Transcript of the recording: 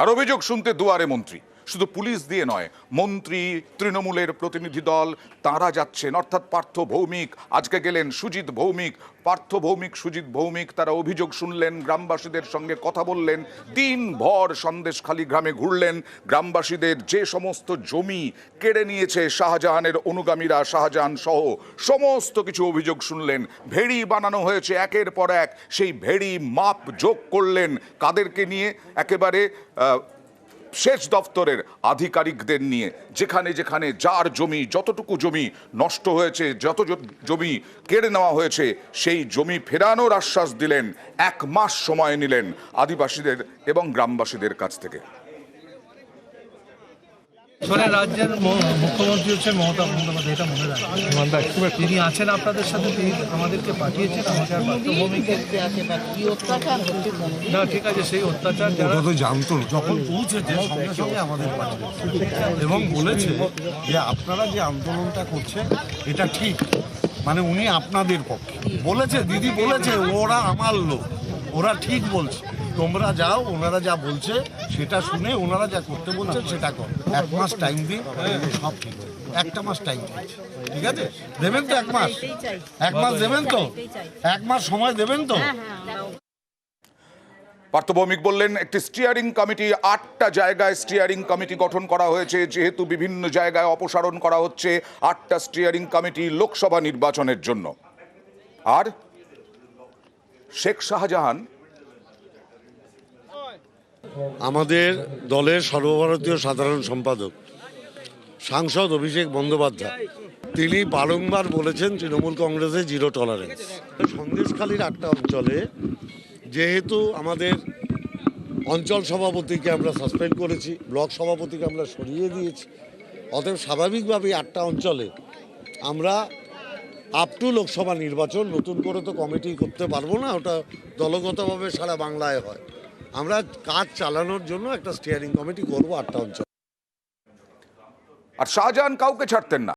আর অভিযোগ শুনতে দুয়ারে মন্ত্রী, শুধু পুলিশ দিয়ে নয়, মন্ত্রী, তৃণমূলের প্রতিনিধি দল তারা যাচ্ছেন, অর্থাৎ পার্থ ভৌমিক আজকে গেলেন, সুজিত ভৌমিক, পার্থ ভৌমিক, সুজিত ভৌমিক, তারা অভিযোগ শুনলেন, গ্রামবাসীদের সঙ্গে কথা বললেন, দিনভর সন্দেশখালী গ্রামে ঘুরলেন, গ্রামবাসীদের যে সমস্ত জমি কেড়ে নিয়েছে শাহজাহানের অনুগামীরা, শাহজাহান সহ সমস্ত কিছু অভিযোগ শুনলেন, ভেড়ি বানানো হয়েছে একের পর এক, সেই ভেড়ি মাপ যোগ করলেন কাদেরকে নিয়ে, একেবারে শেষ দফতরের আধিকারিকদের নিয়ে, যেখানে যেখানে যার জমি, যতটুকু জমি নষ্ট হয়েছে, যত জমি কেড়ে নেওয়া হয়েছে, সেই জমি ফেরানোর আশ্বাস দিলেন। 1 মাস সময় নিলেন আদিবাসীদের এবং গ্রামবাসীদের কাছ থেকে। রাজ্যের মুখ্যমন্ত্রী হচ্ছেন মমতা বন্দ্যোপাধ্যায়, এটা মনে রাখবেন। তিনি আছেন আপনাদের সাথে, তিনি আমাদেরকে পাঠিয়েছেন, আমাকে আর পার্থভূমিকে। না ঠিক আছে, সেই অত্যাচার যারা তো জানতো, যখন পৌঁছেছে সঙ্গে সঙ্গে আমাদের পাঠিয়েছে এবং বলেছে যে আপনারা যে আন্দোলনটা করছেন এটা ঠিক, মানে উনি আপনাদের পক্ষে বলেছে, দিদি বলেছে ওরা আমার লোক, ওরা ঠিক বলছে, তোমরা যাও, ওনারা যা বলছে সেটা শুনে ওনারা যা করতে বলছেন সেটা কর। 1 মাস টাইম দিন, সব ঠিক হবে। 1টা মাস টাইম দিয়েছে, ঠিক আছে? দেবেন তো 1 মাস? 1 মাস দেবেন তো? 1 মাস সময় দেবেন তো? পার্থ ভৌমিক বললেন, একটি স্টিয়ারিং কমিটি, 8টা জায়গায় স্টিয়ারিং কমিটি গঠন করা হয়েছে, যেহেতু বিভিন্ন জায়গায় অপসারণ করা হচ্ছে, 8টা স্টিয়ারিং কমিটি লোকসভা নির্বাচনের জন্য। আর শেখ শাহজাহান আমাদের দলের সর্বভারতীয় সাধারণ সম্পাদক সাংসদ অভিষেক বন্দ্যোপাধ্যায় তিনি বারংবার বলেছেন তৃণমূল কংগ্রেসে জিরো টলারেন্স। সন্দেশখালীর 8টা অঞ্চলে যেহেতু আমাদের অঞ্চল সভাপতিকে আমরা সাসপেন্ড করেছি, ব্লক সভাপতিকে আমরা সরিয়ে দিয়েছি, অতএব স্বাভাবিকভাবেই 8টা অঞ্চলে আমরা আপ টু লোকসভা নির্বাচন নতুন করে তো কমিটি করতে পারবো না, ওটা দলগতভাবে সারা বাংলায় হয়। আমরা কাজ চালানোর জন্য একটা স্টিয়ারিং কমিটি করবো 8টা অঞ্চল। আর শাহজাহান কাউকে ছাড়তেন না।